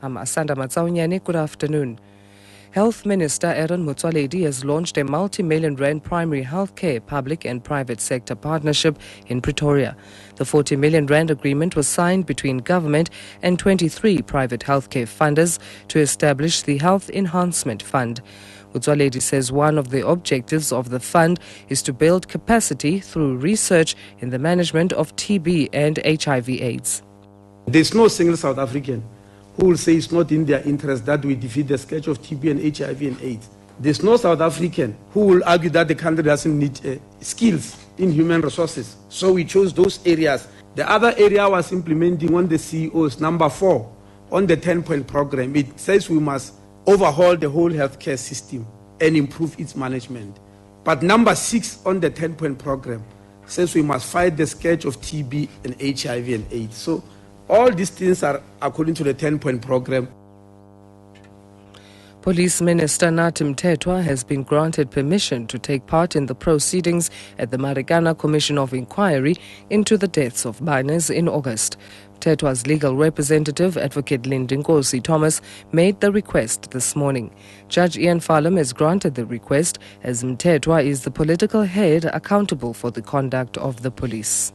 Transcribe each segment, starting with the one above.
I'm Asanda Matsaunyane. Good afternoon. Health Minister Aaron Motsoaledi has launched a multi-million rand primary healthcare public and private sector partnership in Pretoria. The 40 million rand agreement was signed between government and 23 private healthcare funders to establish the Health Enhancement Fund. Motsoaledi says one of the objectives of the fund is to build capacity through research in the management of TB and HIV/AIDS. There's no single South African who will say it's not in their interest that we defeat the scourge of TB and HIV and AIDS. There's no South African who will argue that the country doesn't need skills in human resources. So we chose those areas. The other area was implementing on the CEO's number 4 on the 10-point program. It says we must overhaul the whole healthcare system and improve its management. But number 6 on the 10-point program says we must fight the scourge of TB and HIV and AIDS. So all these things are according to the 10-point program. Police Minister Nathi Mthethwa has been granted permission to take part in the proceedings at the Marikana Commission of Inquiry into the deaths of miners in August. Mthethwa's legal representative, Advocate Lindinkosi Thomas, made the request this morning. Judge Ian Farlam has granted the request as Mthethwa is the political head accountable for the conduct of the police.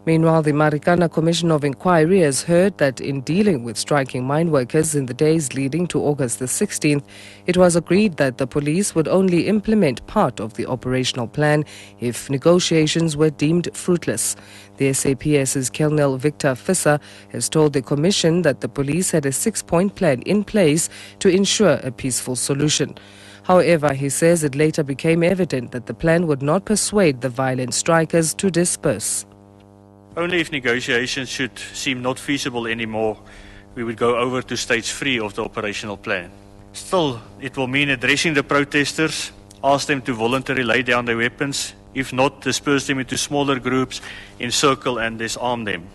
Meanwhile, the Marikana Commission of Inquiry has heard that in dealing with striking mine workers in the days leading to August the 16th, it was agreed that the police would only implement part of the operational plan if negotiations were deemed fruitless. The SAPS's Colonel Victor Visser has told the Commission that the police had a 6-point plan in place to ensure a peaceful solution. However, he says it later became evident that the plan would not persuade the violent strikers to disperse. Only if negotiations should seem not feasible anymore, we would go over to stage 3 of the operational plan. Still, it will mean addressing the protesters, ask them to voluntarily lay down their weapons, if not, disperse them into smaller groups, encircle and disarm them.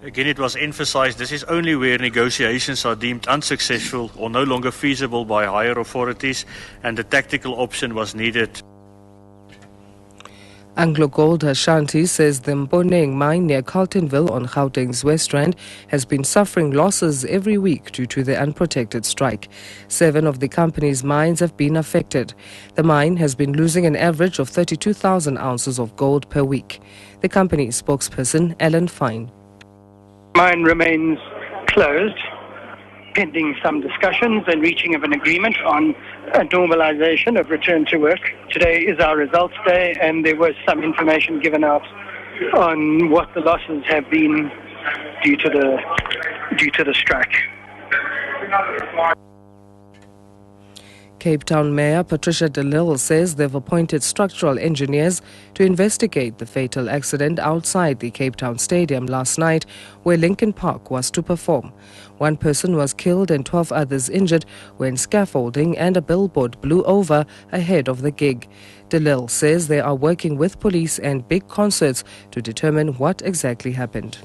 Again, it was emphasized this is only where negotiations are deemed unsuccessful or no longer feasible by higher authorities, and the tactical option was needed. Anglo Gold Ashanti says the Mponeng mine near Carltonville on Gauteng's West Rand has been suffering losses every week due to the unprotected strike. 7 of the company's mines have been affected. The mine has been losing an average of 32,000 ounces of gold per week. The company's spokesperson, Alan Fine. Mine remains closed, pending some discussions and reaching of an agreement on a normalization of return to work. Today is our results day, and there was some information given out on what the losses have been due to the strike. Cape Town Mayor Patricia de Lille says they've appointed structural engineers to investigate the fatal accident outside the Cape Town Stadium last night where Lincoln Park was to perform. 1 person was killed and 12 others injured when scaffolding and a billboard blew over ahead of the gig. De Lille says they are working with police and big concerts to determine what exactly happened.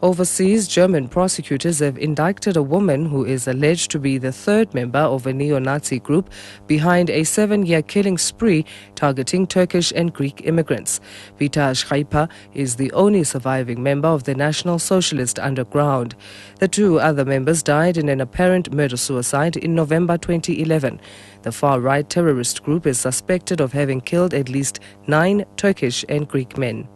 Overseas, German prosecutors have indicted a woman who is alleged to be the 3rd member of a neo-Nazi group behind a 7-year killing spree targeting Turkish and Greek immigrants. Vita Schreiper is the only surviving member of the National Socialist Underground. The 2 other members died in an apparent murder-suicide in November 2011. The far-right terrorist group is suspected of having killed at least 9 Turkish and Greek men.